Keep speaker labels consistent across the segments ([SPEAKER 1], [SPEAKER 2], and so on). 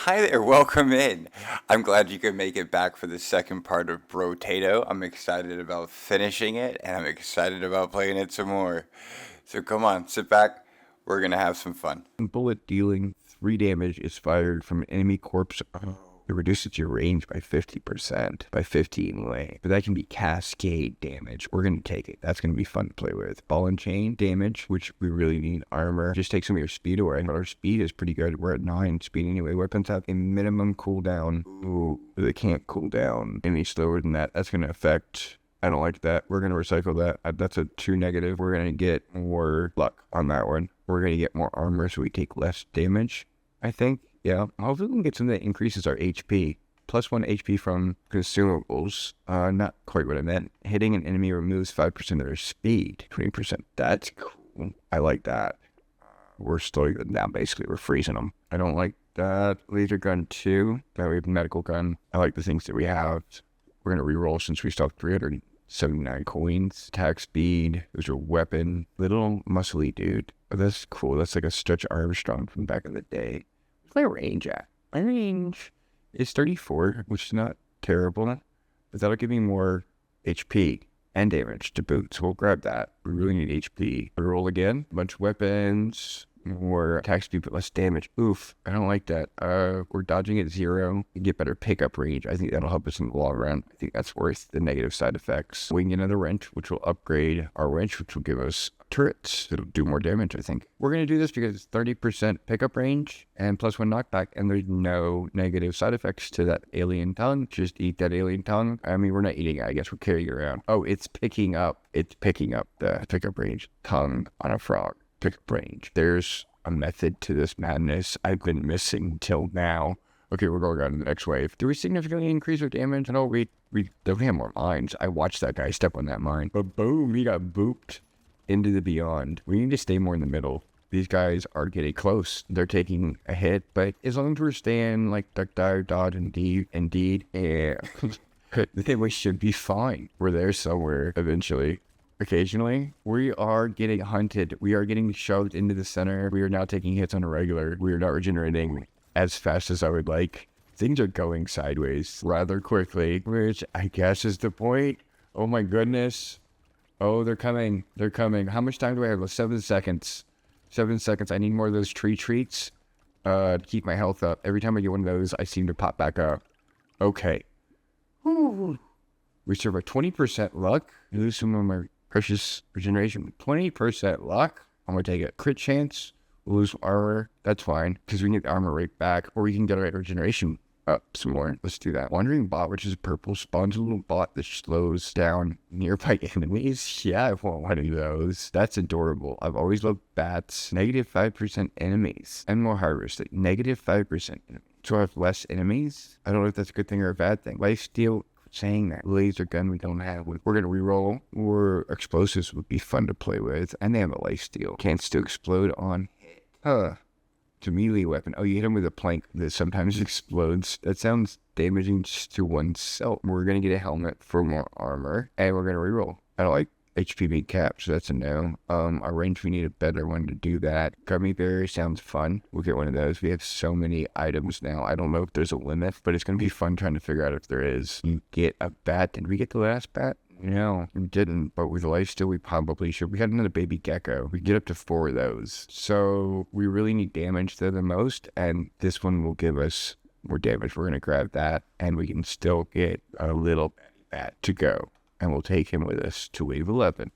[SPEAKER 1] Hi there, welcome in. I'm glad you could make it back for the second part of Brotato. I'm excited about finishing it, and I'm excited about playing it some more. So come on, sit back. We're gonna have some fun.
[SPEAKER 2] Bullet dealing 3 damage is fired from an enemy corpse. It reduces your range by 50%, by 50 anyway. But that can be cascade damage. We're going to take it. That's going to be fun to play with. Ball and chain damage, which we really need armor. Just take some of your speed away. But our speed is pretty good. We're at 9 speed anyway. Weapons have a minimum cooldown. Ooh, they can't cool down any slower than that. That's going to affect... I don't like that. We're going to recycle that. That's a 2 negative. We're going to get more luck on that one. We're going to get more armor so we take less damage, I think. Yeah, hopefully we can get something that increases our HP. Plus 1 HP from consumables. Not quite what I meant. Hitting an enemy removes 5% of their speed. 20%. That's cool. I like that. We're slowing them down, basically. We're freezing them. I don't like that. Laser gun 2. Now we have medical gun. I like the things that we have. We're going to reroll since we still have 379 coins. Attack speed. There's a weapon. Little muscly dude. Oh, that's cool. That's like a Stretch Armstrong from back in the day. What's my range at? My range is 34, which is not terrible, but that'll give me more HP and damage to boot, so we'll grab that. We really need HP. We roll again. A bunch of weapons, more attack speed, but less damage. Oof, I don't like that. We're dodging at 0. We get better pickup range. I think that'll help us in the long run. I think that's worth the negative side effects. We can get another wrench, which will upgrade our wrench, which will give us turrets. It'll do more damage, I think. We're going to do this because it's 30% pickup range and plus 1 knockback, and there's no negative side effects to that alien tongue. Just eat that alien tongue. I mean, we're not eating it. I guess we're carrying it around. Oh, it's picking up the pickup range tongue on a frog. Pickup range. There's a method to this madness I've been missing till now. Okay, we're going on to the next wave. Do we significantly increase our damage? No, we definitely have more mines. I watched that guy step on that mine. But boom, he got booped into the beyond. We need to stay more in the middle. These guys are getting close. They're taking a hit, but as long as we're staying like duck, dive, dodge, indeed, yeah, then we should be fine. We're there somewhere eventually. Occasionally, we are getting hunted. We are getting shoved into the center. We are now taking hits on a regular. We are not regenerating as fast as I would like. Things are going sideways rather quickly, which I guess is the point. Oh my goodness. Oh, they're coming. They're coming. How much time do I have? 7 seconds. 7 seconds. I need more of those tree treats to keep my health up. Every time I get one of those, I seem to pop back up. Okay. Whew. We survive 20% luck. I lose some of my precious regeneration. 20% luck. I'm going to take a crit chance. We'll lose armor. That's fine, because we can get the armor right back, or we can get our regeneration up some more. Let's do that. Wandering bot, which is purple, spawns a little bot that slows down nearby enemies. Yeah, I want one of those. That's adorable. I've always loved bats. Negative 5% enemies. And more harvesting. Negative 5% enemies. So I have less enemies? I don't know if that's a good thing or a bad thing. Lifesteal, saying that. Laser gun we don't have. We're going to reroll. Or explosives would be fun to play with. And they have a lifesteal. Can't still explode on hit. It's a melee weapon. Oh, you hit him with a plank that sometimes explodes. That sounds damaging just to oneself. We're going to get a helmet for more armor. And we're going to reroll. I don't like HP being capped, so that's a no. Our range, we need a better one to do that. Gummy berry sounds fun. We'll get one of those. We have so many items now. I don't know if there's a limit, but it's going to be fun trying to figure out if there is. You get a bat. Did we get the last bat? No, we didn't, but with lifesteal, we probably should. We had another baby gecko. We get up to 4 of those. So we really need damage there the most, and this one will give us more damage. We're going to grab that, and we can still get a little bat to go, and we'll take him with us to wave 11.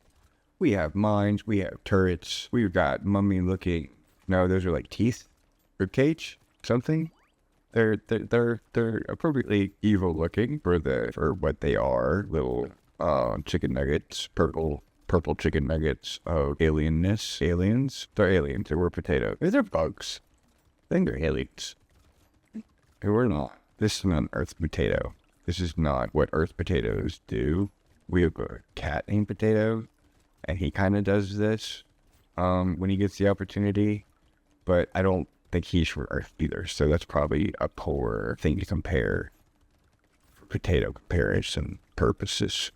[SPEAKER 2] We have mines, we have turrets, we've got mummy looking, no, those are like teeth, ribcage, something. They're appropriately evil looking for what they are. Little chicken nuggets, purple chicken nuggets of alienness. Aliens? They're aliens. We're potato. They're bugs. I think they're aliens. We're not. This is not an earth potato. This is not what earth potatoes do. We have a cat named Potato, and he kind of does this when he gets the opportunity, but I don't think he's from earth either, so that's probably a poor thing to compare for potato comparison purposes.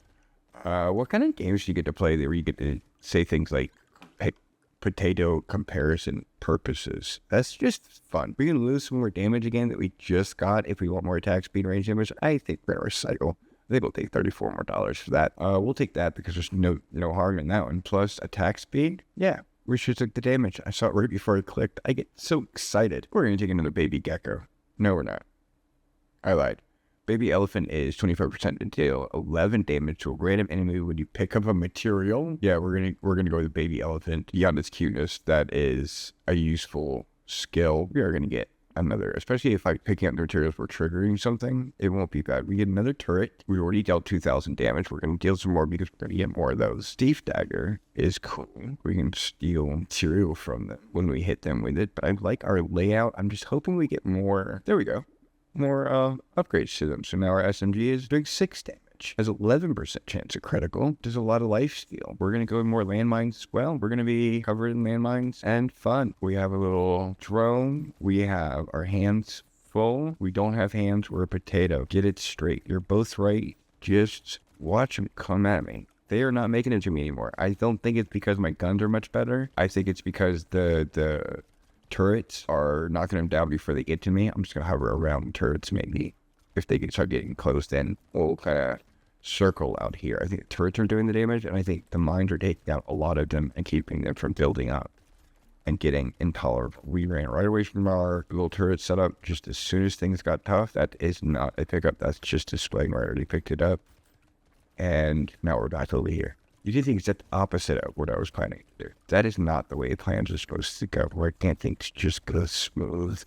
[SPEAKER 2] What kind of games do you get to play where you get to say things like, hey, potato comparison purposes. That's just fun. We can lose some more damage again that we just got if we want more attack speed, range damage. I think we're gonna recycle. I think we'll take $34 more for that. We'll take that because there's no harm in that one. Plus attack speed, yeah. We should take the damage. I saw it right before I clicked. I get so excited. We're gonna take another baby gecko. No, we're not. I lied. Baby elephant is 25% to deal 11 damage to a random enemy when you pick up a material. Yeah, we're gonna go with baby elephant. Beyond its cuteness, that is a useful skill. We are gonna get another, especially if like picking up the materials we're triggering something, it won't be bad. We get another turret. We already dealt 2,000 damage. We're gonna deal some more because we're gonna get more of those. Thief dagger is cool. We can steal material from them when we hit them with it. But I like our layout. I'm just hoping we get more. There we go. More upgrades to them. So now our SMG is doing 6 damage. Has 11% chance of critical. Does a lot of life steal. We're going to go with more landmines as well. We're going to be covered in landmines and fun. We have a little drone. We have our hands full. We don't have hands. We're a potato. Get it straight. You're both right. Just watch them come at me. They are not making it to me anymore. I don't think it's because my guns are much better. I think it's because the turrets are knocking them down before they get to me. I'm just going to hover around the turrets maybe. If they can start getting close, then we'll kind of circle out here. I think the turrets are doing the damage, and I think the mines are taking out a lot of them and keeping them from building up and getting intolerable. We ran right away from our little turret setup just as soon as things got tough. That is not a pickup. That's just displaying where I already picked it up. And now we're back over here. You did the exact opposite of what I was planning to do. That is not the way plans are supposed to go. Where I can't things just go smooth.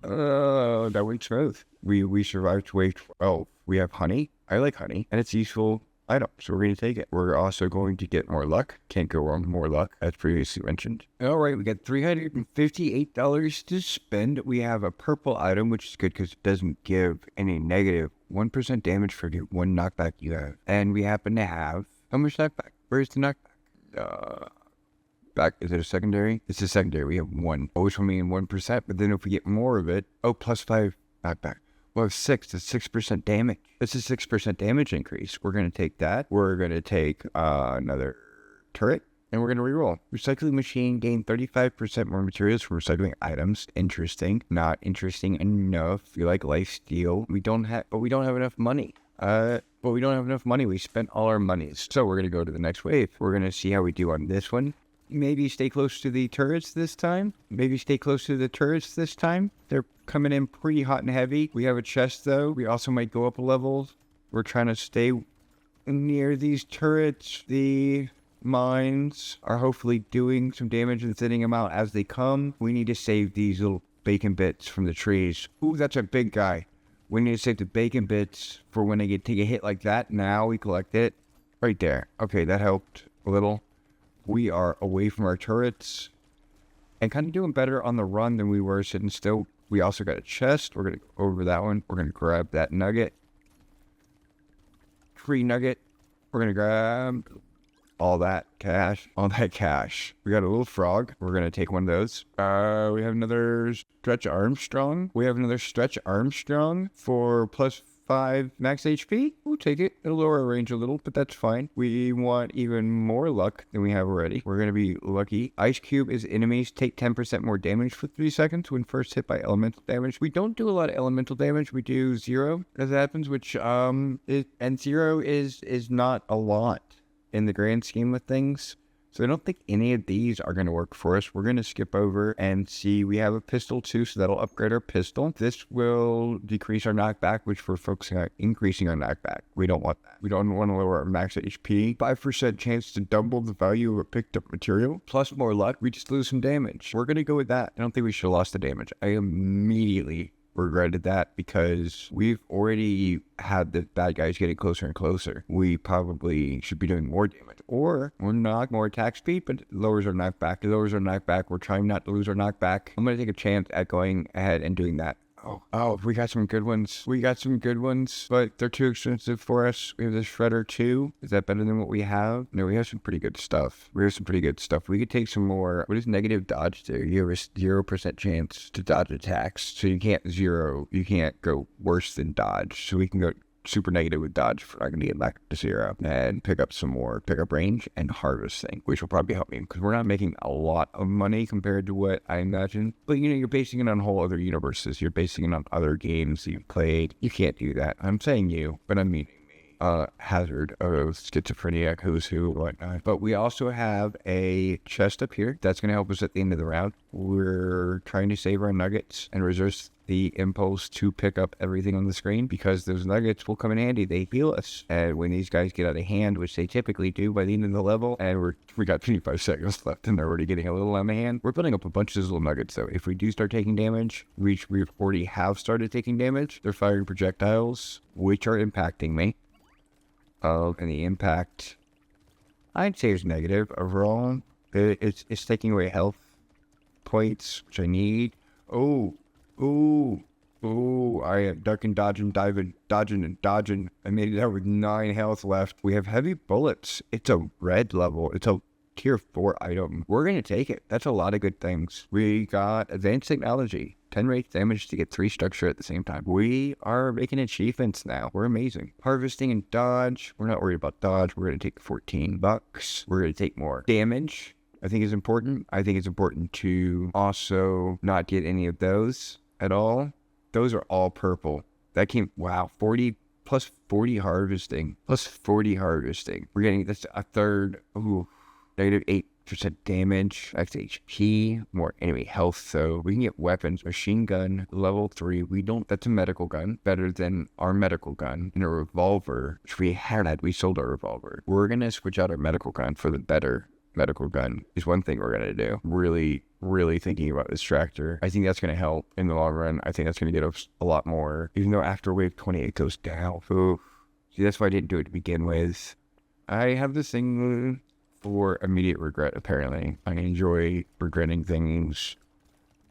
[SPEAKER 2] That went smooth. We survived wave 12. We have honey. I like honey, and it's a useful item, so we're going to take it. We're also going to get more luck. Can't go wrong with more luck, as previously mentioned. All right, we got $358 to spend. We have a purple item, which is good because it doesn't give any negative 1% damage for the 1 knockback you have. And we happen to have... How much knockback? Where's the knockback? Back, is it a secondary? It's a secondary. We have 1. Always for me in 1%, but then if we get more of it, plus 5 knockback. We'll have 6. That's 6% damage. That's a 6% damage increase. We're going to take that. We're going to take another turret, and we're going to reroll. Recycling machine gained 35% more materials from recycling items. Interesting. Not interesting enough. You like life steal. We don't have enough money. We spent all our monies. So we're going to go to the next wave. We're going to see how we do on this one. Maybe stay close to the turrets this time. They're coming in pretty hot and heavy. We have a chest, though. We also might go up a level. We're trying to stay near these turrets. The mines are hopefully doing some damage and thinning them out as they come. We need to save these little bacon bits from the trees. Ooh, that's a big guy. We need to save the bacon bits for when they take a hit like that. Now we collect it. Right there. Okay, that helped a little. We are away from our turrets and kind of doing better on the run than we were sitting still. We also got a chest. We're going to go over that one. We're going to grab that nugget. Free nugget. We're going to grab all that cash. We got a little frog. We're going to take one of those. We have another Stretch Armstrong. For plus 5 max HP. We'll take it. It'll lower our range a little, but that's fine. We want even more luck than we have already. We're going to be lucky. Ice Cube is enemies take 10% more damage for 3 seconds when first hit by elemental damage. We don't do a lot of elemental damage. We do 0 as it happens, which, and 0 is not a lot in the grand scheme of things. So I don't think any of these are going to work for us. We're going to skip over and see. We have a pistol too, so that'll upgrade our pistol. This will decrease our knockback, which we're focusing on increasing our knockback. We don't want that. We don't want to lower our max HP. 5% chance to double the value of a picked up material. Plus more luck, we just lose some damage. We're going to go with that. I don't think we should have lost the damage. I immediately regretted that because we've already had the bad guys getting closer and closer. We probably should be doing more damage. Or we're not more attack speed, but it lowers our knockback. We're trying not to lose our knockback. I'm going to take a chance at going ahead and doing that. Oh, we got some good ones. But they're too expensive for us. We have the Shredder 2. Is that better than what we have? No, we have some pretty good stuff. We could take some more. What does negative dodge do? You have a 0% chance to dodge attacks. So you can't go worse than dodge. So we can go super negative with dodge if we're not going to get back to 0, and pick up some more pickup range and harvesting, which will probably help me because we're not making a lot of money compared to what I imagine. But you're basing it on whole other universes. You're basing it on other games you've played. You can't do that. I'm saying you, but I mean hazard of schizophrenia, who's who, whatnot. But we also have a chest up here that's going to help us at the end of the round. We're trying to save our nuggets and resist the impulse to pick up everything on the screen because those nuggets will come in handy. They heal us. And when these guys get out of hand, which they typically do by the end of the level, and we got 25 seconds left and they're already getting a little out of hand, we're building up a bunch of those little nuggets. So if we do start taking damage, we already have started taking damage. They're firing projectiles, which are impacting me. And the impact, I'd say, is negative overall. It's taking away health points, which I need. I am ducking, dodging, diving, dodging, and dodging. I made it out with 9 health left. We have heavy bullets. It's a red level. It's a tier 4 item. We're going to take it. That's a lot of good things. We got advanced technology. 10 rate damage to get 3 structure at the same time. We are making achievements now. We're amazing. Harvesting and dodge. We're not worried about dodge. We're going to take $14. We're going to take more damage. I think is important. I think it's important to also not get any of those at all. Those are all purple. That came, wow, 40 plus 40 harvesting. Plus 40 harvesting. We're getting, that's a third. Ooh, negative 8% damage, X HP, more enemy health, so we can get weapons. Machine gun, level 3, that's a medical gun, better than our medical gun. And a revolver, which we sold our revolver. We're gonna switch out our medical gun for the better medical gun, is one thing we're gonna do. Really thinking about this tractor. I think that's gonna help in the long run. I think that's gonna get us a lot more, even though after wave 28 goes down. Ooh. See, that's why I didn't do it to begin with. I have this thing for immediate regret, apparently. I enjoy regretting things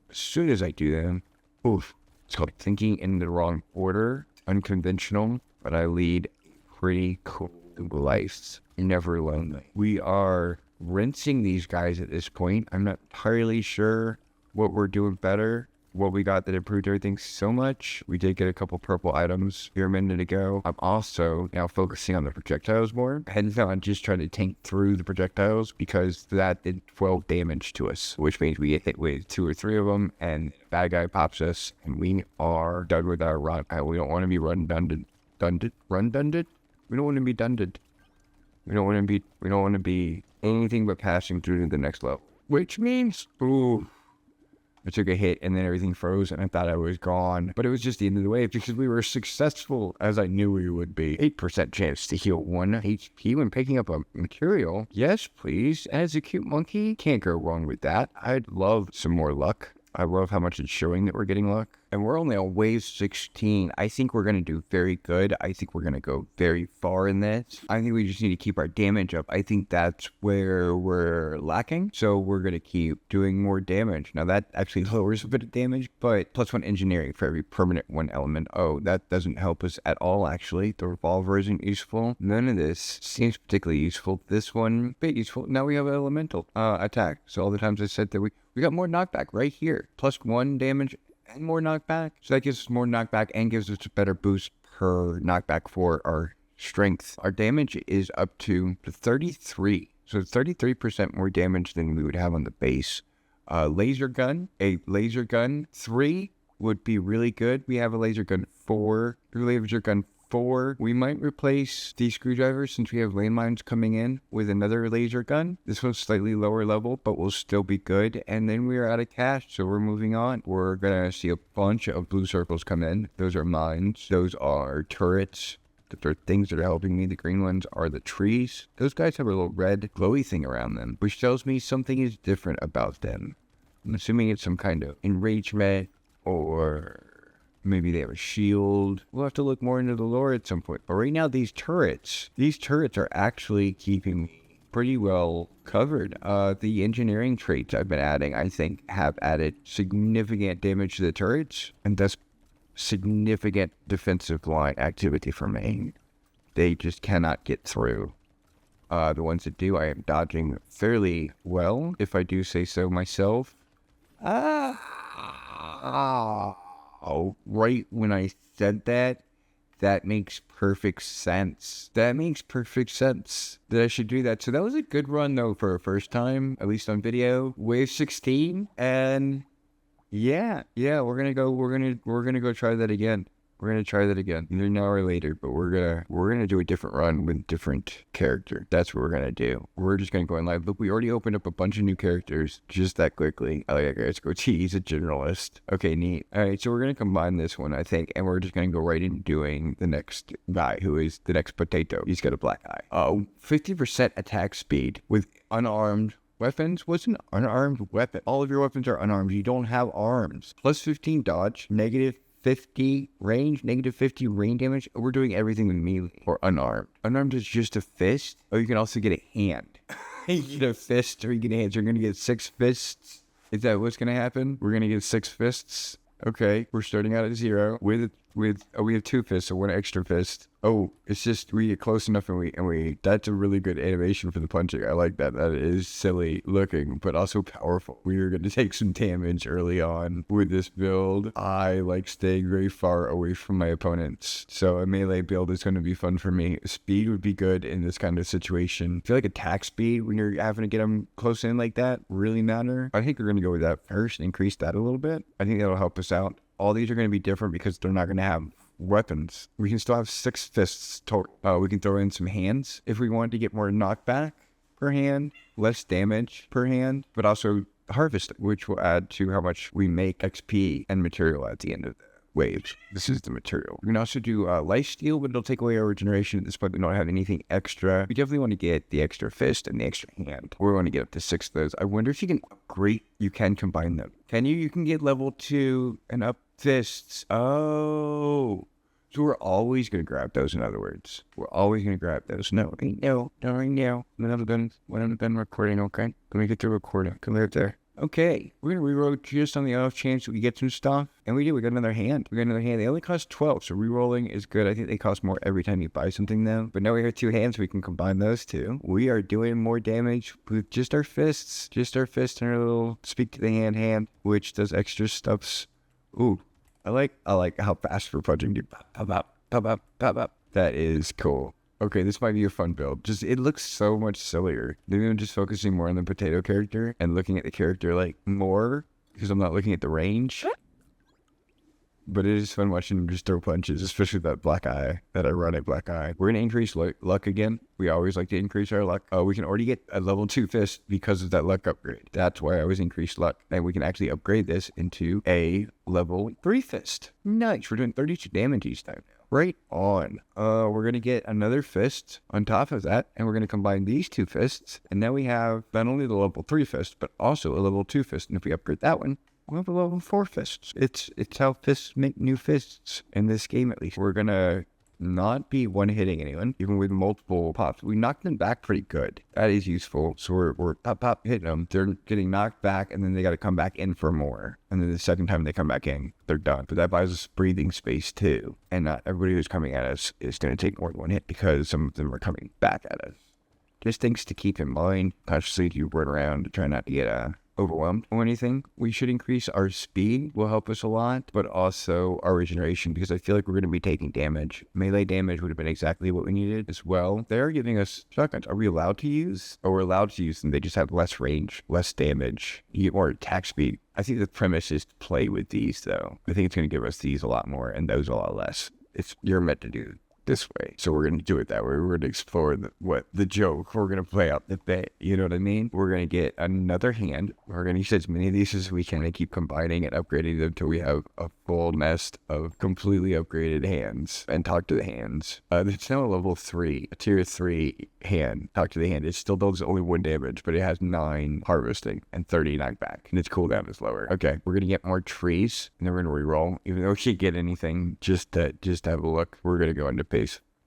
[SPEAKER 2] as soon as I do them. Oof. It's called thinking in the wrong order. Unconventional, but I lead a pretty cool life. Never lonely. We are rinsing these guys at this point. I'm not entirely sure what we're doing better. What we got that improved everything so much. We did get a couple purple items here a minute ago. I'm also now focusing on the projectiles more. Hands on just trying to tank through the projectiles because that did 12 damage to us, which means we get hit with 2 or 3 of them and bad guy pops us and we are done with our run. We don't want to be redundant. Redundant? We don't want to be redundant. We don't want to be anything but passing through to the next level. Which means, I took a hit and then everything froze and I thought I was gone. But it was just the end of the wave because we were successful as I knew we would be. 8% chance to heal 1 HP when picking up a material. Yes, please. As a cute monkey, can't go wrong with that. I'd love some more luck. I love how much it's showing that we're getting luck. And we're only on wave 16. I think we're going to do very good. I think we're going to go very far in this. I think we just need to keep our damage up. I think that's where we're lacking. So we're going to keep doing more damage. Now that actually lowers a bit of damage, but +1 engineering for every permanent 1 element. Oh, that doesn't help us at all, actually. The revolver isn't useful. None of this seems particularly useful. This one, bit useful. Now we have elemental attack. So all the times I said that we got more knockback right here. +1 damage and more knockback. So that gives us more knockback and gives us a better boost per knockback for our strength. Our damage is up to 33. So 33% more damage than we would have on the base. Laser gun. A laser gun 3 would be really good. We have a laser gun 4. Laser gun 4. We might replace the screwdriver since we have landmines coming in with another laser gun. This one's slightly lower level, but will still be good. And then we are out of cash, so we're moving on. We're gonna see a bunch of blue circles come in. Those are mines. Those are turrets. Those are things that are helping me. The green ones are the trees. Those guys have a little red glowy thing around them, which tells me something is different about them. I'm assuming it's some kind of enragement or maybe they have a shield. We'll have to look more into the lore at some point. But right now, these turrets are actually keeping me pretty well covered. The engineering traits I've been adding, I think, have added significant damage to the turrets, and thus significant defensive line activity for me. They just cannot get through. The ones that do, I am dodging fairly well, if I do say so myself. Oh, right when I said that, That makes perfect sense. That makes perfect sense that I should do that. So that was a good run though for a first time, at least on video. Wave 16, and yeah, we're gonna go try that again. We're gonna try that again, either now or later. But we're gonna do a different run with different character. That's what we're gonna do. We're just gonna go in live. Look, we already opened up a bunch of new characters just that quickly. Oh yeah, let's go. He's a generalist. Okay, neat. All right, so we're gonna combine this one, I think, and we're just gonna go right into doing the next guy, who is the next Brotato. He's got a black eye. 50% attack speed with unarmed weapons. What's an unarmed weapon? All of your weapons are unarmed. You don't have arms. Plus 15 dodge, negative 50 range, negative 50 rain damage. We're doing everything with melee or unarmed. Unarmed is just a fist. Oh, you can also get a hand. You get a fist or you get a hand. So you're going to get 6 fists. Is that what's going to happen? We're going to get 6 fists. Okay, we're starting out at 0 with we have 2 fists, so 1 extra fist. Oh, it's just we get close enough and we that's a really good animation for the punching. I like that. That is silly looking, but also powerful. We are going to take some damage early on with this build. I like staying very far away from my opponents, so a melee build is going to be fun for me. Speed would be good in this kind of situation. I feel like attack speed when you're having to get them close in like that really matter. I think we're going to go with that first, increase that a little bit. I think that'll help us out. All these are going to be different because they're not going to have weapons. We can still have 6 fists total. We can throw in some hands if we want to get more knockback per hand, less damage per hand, but also harvest, which will add to how much we make XP and material at the end of the wave. This is the material. We can also do lifesteal, but it'll take away our regeneration. At this point, we don't have anything extra. We definitely want to get the extra fist and the extra hand. We want to get up to 6 of those. I wonder if you can upgrade. You can combine them. Can you? You can get level 2 and up fists. Oh. So we're always going to grab those, in other words. We're always going to grab those. No. When I'm done recording, okay? Let me get to recording. Come right there. Okay, we're going to reroll just on the off chance that we get some stuff. And we do. We got another hand. They only cost 12, so rerolling is good. I think they cost more every time you buy something, though. But now we have 2 hands. We can combine those 2. We are doing more damage with just our fists. Just our fists and our little speak to the hand, which does extra stuffs. Ooh, I like how fast we're punching. Dude. Pop. That is cool. Okay, this might be a fun build. Just, it looks so much sillier. Maybe I'm just focusing more on the Brotato character and looking at the character, like, more, because I'm not looking at the range. But it is fun watching him just throw punches, especially that black eye, that ironic black eye. We're going to increase luck again. We always like to increase our luck. We can already get a level 2 fist because of that luck upgrade. That's why I always increase luck. And we can actually upgrade this into a level 3 fist. Nice. We're doing 32 damage each time now. Right on. We're going to get another fist on top of that, and we're going to combine these 2 fists. And now we have not only the level 3 fist, but also a level 2 fist. And if we upgrade that one, we'll have a level 4 fists. It's how fists make new fists in this game, at least. We're going to not be one-hitting anyone, even with multiple pops. We knocked them back pretty good. That is useful. So we're pop, hitting them. They're getting knocked back, and then they got to come back in for more. And then the second time they come back in, they're done. But that buys us breathing space, too. And not everybody who's coming at us is going to take more than one hit because some of them are coming back at us. Just things to keep in mind. Consciously, you run around to try not to get overwhelmed or anything. We should increase our speed, will help us a lot, but also our regeneration, because I feel like we're going to be taking damage. Melee damage would have been exactly what we needed as well. They're giving us shotguns. Are we allowed to use? Oh, we're allowed to use them. They just have less range, less damage. You get more attack speed. I think the premise is to play with these, though. I think it's going to give us these a lot more and those a lot less. You're meant to do this way. So we're going to do it that way. We're going to explore the joke. We're going to play out the bit. You know what I mean? We're going to get another hand. We're going to use as many of these as we can and keep combining and upgrading them until we have a full nest of completely upgraded hands. And talk to the hands. It's now a level 3, a tier 3 hand. Talk to the hand. It still does only 1 damage, but it has 9 harvesting and 30 knockback. And its cooldown is lower. Okay, we're going to get more trees. And then we're going to reroll. Even though we can't get anything, just to have a look. We're going to go into pace.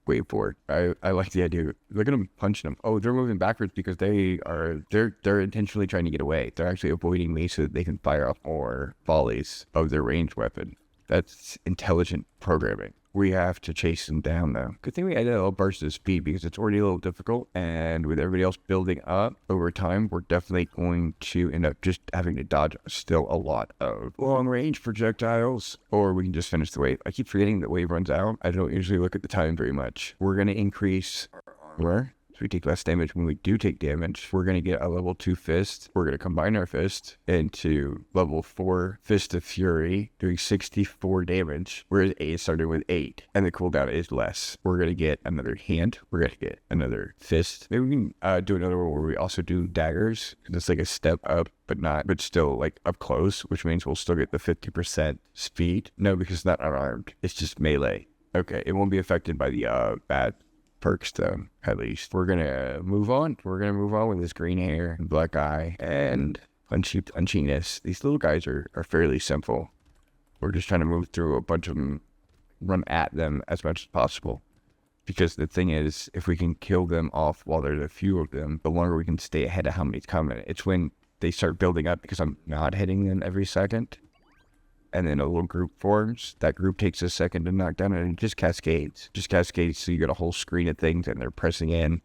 [SPEAKER 2] Wait for it. I like the idea. Look at them punching them. Oh, they're moving backwards because they're intentionally trying to get away. They're actually avoiding me so that they can fire off more volleys of their ranged weapon. That's intelligent programming. We have to chase them down, though. Good thing we added a little burst of speed because it's already a little difficult. And with everybody else building up over time, we're definitely going to end up just having to dodge still a lot of long-range projectiles. Or we can just finish the wave. I keep forgetting that wave runs out. I don't usually look at the time very much. We're going to increase our armor. So we take less damage when we do take damage. We're going to get a level 2 fist. We're going to combine our fist into level 4 Fist of Fury, doing 64 damage, whereas A started with 8, and the cooldown is less. We're going to get another hand. We're going to get another fist. Maybe we can do another one where we also do daggers. It's like a step up, but still like up close, which means we'll still get the 50% speed. No, because it's not unarmed. It's just melee. Okay, it won't be affected by the bad perks though, at least. We're gonna move on. We're gonna move on with this green hair and black eye and punchiness. These little guys are fairly simple. We're just trying to move through a bunch of them, run at them as much as possible. Because the thing is, if we can kill them off while there's a few of them, the longer we can stay ahead of how many's coming. It's when they start building up because I'm not hitting them every second. And then a little group forms. That group takes a second to knock down, and it just cascades. So you get a whole screen of things, and they're pressing in.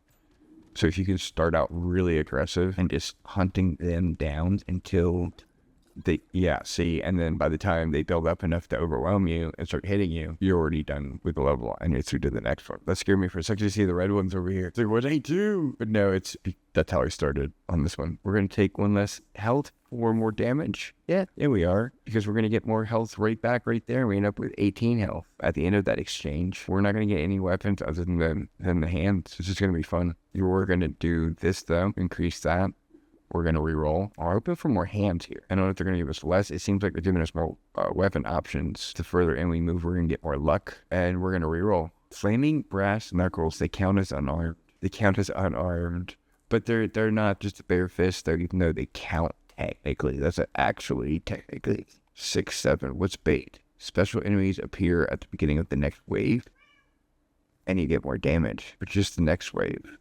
[SPEAKER 2] So if you can start out really aggressive and just hunting them down until and then by the time they build up enough to overwhelm you and start hitting you, you're already done with the level, and you're through to the next one. That scared me for a second to see the red ones over here. It's like, what they do? But no, that's how I started on this one. We're going to take one less health or more damage. Yeah, there we are. Because we're going to get more health right back right there. We end up with 18 health at the end of that exchange. We're not going to get any weapons other than the hands. It's just going to be fun. We're going to do this, though. Increase that. We're going to reroll. I'm hoping for more hands here. I don't know if they're going to give us less. It seems like they're giving us more weapon options. The further in we move, we're going to get more luck. And we're going to reroll. Flaming brass knuckles, they count as unarmed. But they're not just a bare fist, though, even though they count technically. That's actually technically 6-7. What's bait? Special enemies appear at the beginning of the next wave. And you get more damage. But just the next wave.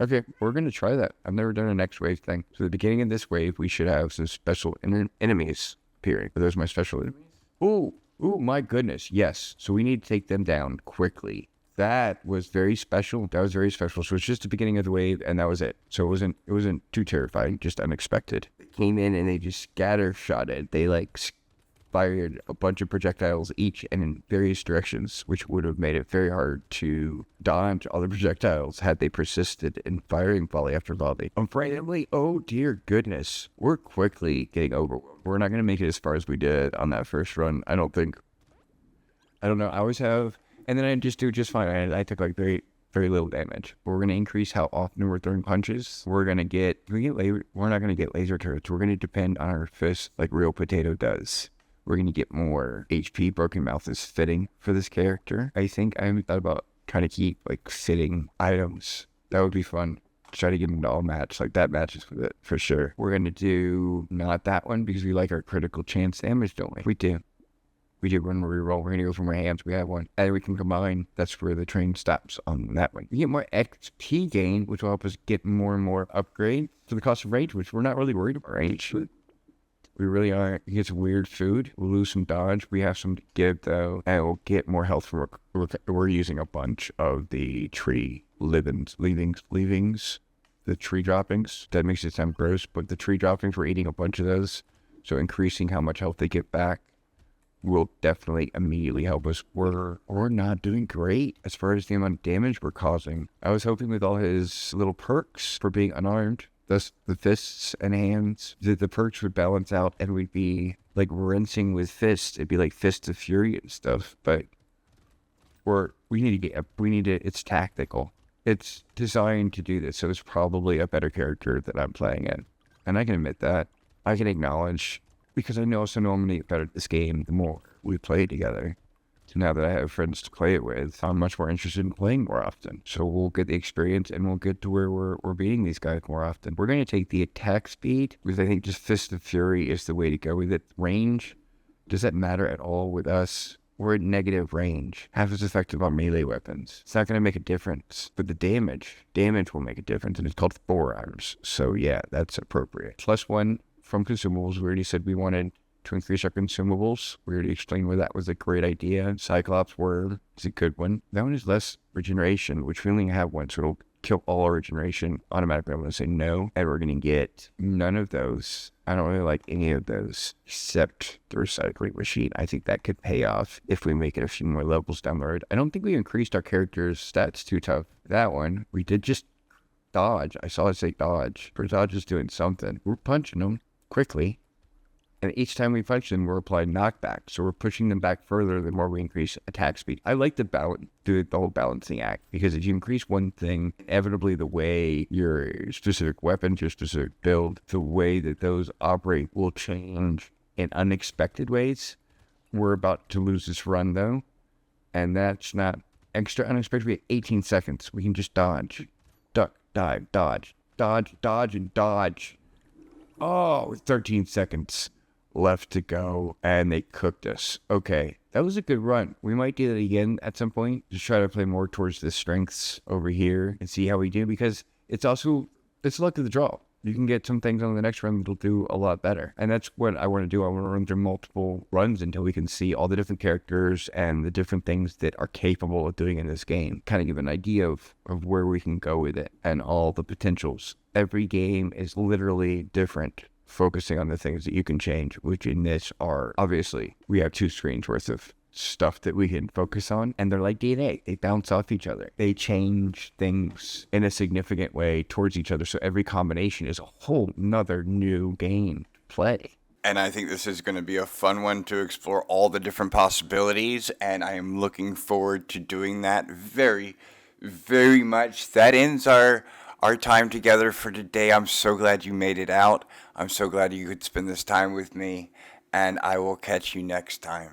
[SPEAKER 2] Okay, we're going to try that. I've never done a next wave thing. So at the beginning of this wave, we should have some special enemies appearing. Are those my special enemies? Ooh, my goodness, yes. So we need to take them down quickly. That was very special. So it's just the beginning of the wave, and that was it. So it wasn't too terrifying, just unexpected. They came in and they just scattershotted. They fired a bunch of projectiles each and in various directions, which would have made it very hard to dodge all the projectiles had they persisted in firing volley after volley. Unfortunately, oh dear goodness, we're quickly getting overwhelmed. We're not going to make it as far as we did on that first run, I don't think. I don't know, I always have, and then I just do just fine. I took like very little damage. But we're going to increase how often we're throwing punches. We're not going to get laser turrets. We're going to depend on our fists like Real Potato does. We're going to get more HP. Broken Mouth is fitting for this character. I think I haven't thought about trying to keep like fitting items. That would be fun. Try to get into all match. Like that matches with it for sure. We're going to do not that one because we like our critical chance damage, don't we? We do. We do run reroll. We're going to go from our hands. We have one. And we can combine. That's where the train stops on that one. We get more XP gain, which will help us get more and more upgrade to the cost of range, which we're not really worried about range. We really are. He gets weird food. We'll lose some dodge. We have some to give, though. And we'll get more health from... We're using a bunch of the tree leavings. The tree droppings. That makes it sound gross, but the tree droppings, we're eating a bunch of those. So increasing how much health they get back will definitely immediately help us. We're not doing great as far as the amount of damage we're causing. I was hoping with all his little perks for being unarmed, thus the fists and hands, that the perks would balance out and we'd be like rinsing with fists. It'd be like Fist of Fury and stuff, but it's tactical. It's designed to do this, so it's probably a better character that I'm playing in. And I can admit that. I can acknowledge, because I also know I'm going to get better at this game the more we play together. So now that I have friends to play it with, I'm much more interested in playing more often. So we'll get the experience and we'll get to where we're beating these guys more often. We're going to take the attack speed, because I think just Fist of Fury is the way to go with it. Range, does that matter at all with us? We're at negative range, half as effective on melee weapons. It's not going to make a difference, but the damage will make a difference, and it's called forearms. So yeah, that's appropriate. +1 from consumables. We already said we wanted to increase our consumables. We already explained why that was a great idea. Cyclops word is a good one. That one is less regeneration, which we only have one, so it'll kill all our regeneration automatically. I'm going to say no, and we're going to get none of those. I don't really like any of those except the recycling machine. I think that could pay off if we make it a few more levels down the road. I don't think we increased our character's stats too tough. That one, we did just dodge. I saw it say dodge. Dodge is doing something. We're punching them quickly. And each time we punch them, we're applying knockback. So we're pushing them back further the more we increase attack speed. I like to do the whole balancing act, because if you increase one thing, inevitably the way your specific weapons, your specific build, the way that those operate will change in unexpected ways. We're about to lose this run though, and that's not extra unexpected. We have 18 seconds. We can just dodge, duck, dive, dodge, dodge, dodge, and dodge. Oh, 13 seconds left to go, and they cooked us. Okay, that was a good run. We might do that again at some point. Just try to play more towards the strengths over here and see how we do, because it's luck of the draw. You can get some things on the next run that'll do a lot better. And that's what I want to do. I want to run through multiple runs until we can see all the different characters and the different things that are capable of doing in this game. Kind of give an idea of where we can go with it and all the potentials. Every game is literally different, focusing on the things that you can change, which in this are, obviously, we have 2 screens worth of stuff that we can focus on, and they're like DNA. They bounce off each other. They change things in a significant way towards each other, so every combination is a whole nother new game to play.
[SPEAKER 1] And I think this is going to be a fun one to explore all the different possibilities, and I am looking forward to doing that very, very much. That ends our time together for today. I'm so glad you made it out. I'm so glad you could spend this time with me, and I will catch you next time.